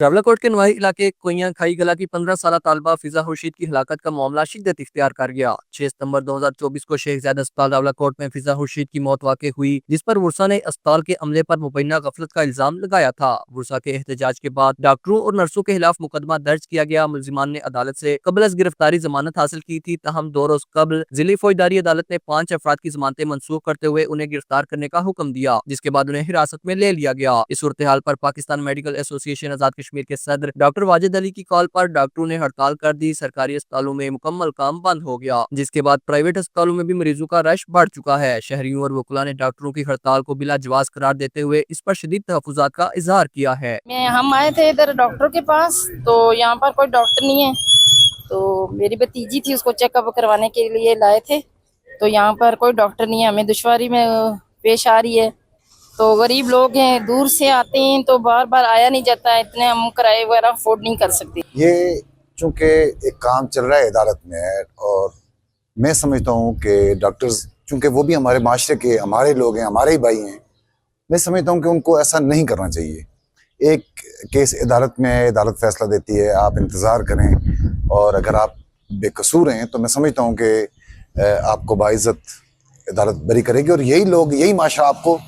रावलाकोट के नवाही इलाके कोइयां खाई गला की 15 साल तालबा फिजा खुर्शीद की हलाकत का मामला शिद्दत इख्तियार कर गया। 6 सितंबर 2024 को शेख ज़ैद अस्पताल रावलाकोट में फिजा खुर्शीद की मौत वाक़ हुई, जिस पर वुरसा ने अस्पताल के अमले पर मुबैना गफलत का इल्जाम लगाया था। वुरसा के एहतजाज के बाद डॉक्टरों और नर्सों के खिलाफ मुकदमा दर्ज किया गया। मुलजिमान ने अदालत से कबल अज गिरफ्तारी जमानत हासिल की थी, तहम 2 रोज कबल जिले फौजदारी अदालत ने 5 अफराद की जमानतें मनसूख करते हुए उन्हें गिरफ्तार करने का हुक्म दिया, जिसके बाद उन्हें हिरासत में ले लिया गया। इस सूरत हाल पर पाकिस्तान मेडिकल एसोसिएशन आजाद कश्मीर के सदर डॉक्टर वाजिद अली की कॉल पर डॉक्टरों ने हड़ताल कर दी। सरकारी अस्पतालों में मुकम्मल काम बंद हो गया, जिसके बाद प्राइवेट अस्पतालों में भी मरीजों का रश बढ़ चुका है। शहरियों और वकुला ने डॉक्टरों की हड़ताल को बिला जवाज करार देते हुए इस पर शदीद तहफ़्फ़ुज़ात का इजहार किया है। हम आए थे इधर डॉक्टर के पास, तो यहाँ पर कोई डॉक्टर नहीं है, तो मेरी भतीजी थी, उसको चेकअप करवाने के लिए लाए थे। तो यहाँ पर कोई डॉक्टर नहीं है, हमें दुश्वारी में पेश आ रही है। तो गरीब लोग हैं, दूर से आते हैं, तो बार बार आया नहीं जाता है, इतने हम किराए वगैरह अफोर्ड नहीं कर सकते। ये चूँकि एक काम चल रहा है अदालत में है, और मैं समझता हूँ कि डॉक्टर्स चूँकि वो भी हमारे माशरे के हमारे लोग हैं, हमारे ही भाई हैं, मैं समझता हूँ कि उनको ऐसा नहीं करना चाहिए। एक केस अदालत में है, अदालत फैसला देती है, आप इंतज़ार करें, और अगर आप बेकसूर हैं तो मैं समझता हूँ कि आपको बाइज़्ज़त अदालत बरी करेगी, और यही लोग, यही माशरा आपको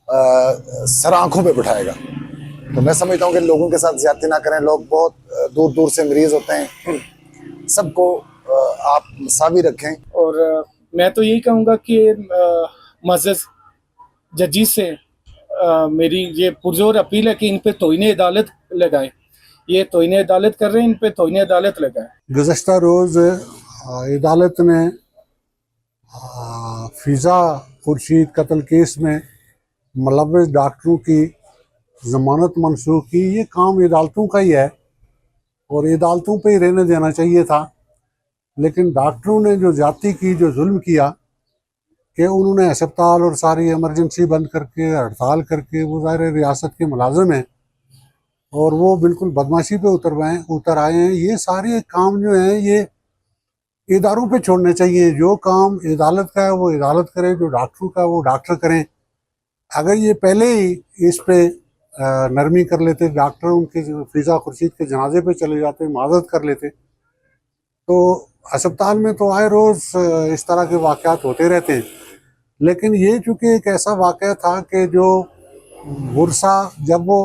सर आँखों पे बिठाएगा। तो मैं समझता हूँ कि लोगों के साथ ज़्यादती ना करें। लोग बहुत दूर दूर से मरीज़ होते हैं, सबको आप मसावी रखें। और मैं तो यही कहूँगा कि मज़्ज़ जजी से मेरी ये पुरजोर अपील है कि इन पे तौहीन अदालत लगाएं। ये तौहीन अदालत कर रहे हैं, इन पे तौहीन अदालत लगाएं। गुज़श्ता रोज़ अदालत ने फिजा खुर्शीद कत्ल केस में मुलव्वस डॉक्टरों की ज़मानत मनसूख की। ये काम अदालतों का ही है और अदालतों पे ही रहने देना चाहिए था, लेकिन डॉक्टरों ने जो ज़्यादती की, जो जुल्म किया कि उन्होंने अस्पताल और सारी इमरजेंसी बंद करके, हड़ताल करके, वो ज़ाहिर रियासत के मुलाजिम हैं और वो बिल्कुल बदमाशी पे उतर आए हैं। ये सारे काम जो हैं ये इदारों पे छोड़ने चाहिए। जो काम अदालत का है वो अदालत करे, जो डॉक्टरों का है वो डॉक्टर करें। अगर ये पहले ही इस पे नरमी कर लेते, डॉक्टर उनके फिजा खुर्शीद के जनाजे पे चले जाते, माजरत कर लेते, तो अस्पताल में तो आए रोज़ इस तरह के वाक़यात होते रहते हैं। लेकिन ये चूँकि एक ऐसा वाक़या था कि जो वुरसा जब वो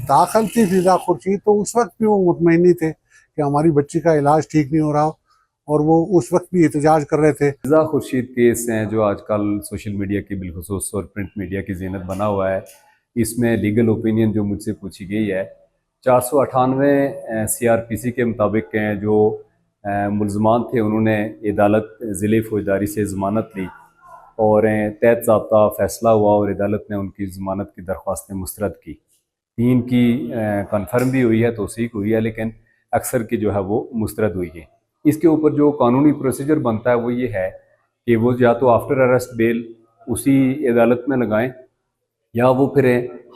दाखिल थी फिजा खुर्शीद, तो उस वक्त भी वो मुतमईन नहीं थे कि हमारी बच्ची का इलाज ठीक नहीं हो रहा, और वो उस वक्त भी एहतजाज कर रहे थे। फिजा खुर्शीद केस हैं जो आजकल सोशल मीडिया की बिलखुसूस और प्रिंट मीडिया की ज़ीनत बना हुआ है। इसमें लीगल ओपिनियन जो मुझसे पूछी गई है, 498 CRPC के मुताबिक हैं जो मुलजमान थे, उन्होंने अदालत ज़िले फौजदारी से ज़मानत ली और तहत ज़ाब्ता फ़ैसला हुआ और अदालत ने उनकी ज़मानत की दरख्वास्तें मुस्तरद की। 3 की कन्फर्म भी हुई है, तौसीक हुई है, लेकिन अक्सर की जो है वो मुस्तरद हुई है। इसके ऊपर जो कानूनी प्रोसीजर बनता है वो ये है कि वो या तो आफ्टर अरेस्ट बेल उसी अदालत में लगाएं, या वो फिर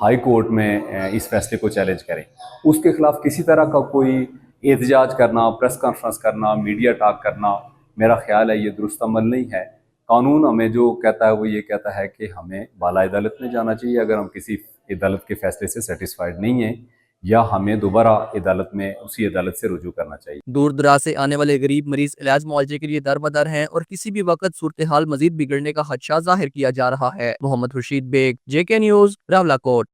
हाई कोर्ट में इस फैसले को चैलेंज करें। उसके खिलाफ किसी तरह का कोई एहतजाज करना, प्रेस कॉन्फ्रेंस करना, मीडिया टॉक करना, मेरा ख्याल है ये दुरुस्त अमल नहीं है। कानून हमें जो कहता है वो ये कहता है कि हमें बाला अदालत में जाना चाहिए अगर हम किसी अदालत के फैसले से सेटिस्फाइड नहीं हैं, या हमें दोबारा अदालत में उसी अदालत से रुजू करना चाहिए। दूर दराज से आने वाले गरीब मरीज इलाज मुआवजे के लिए दर बदर हैं और किसी भी वक्त सूरत हाल मजीद बिगड़ने का खदशा जाहिर किया जा रहा है। Mohammad Khurshid Baig, JK news, Rawalakot.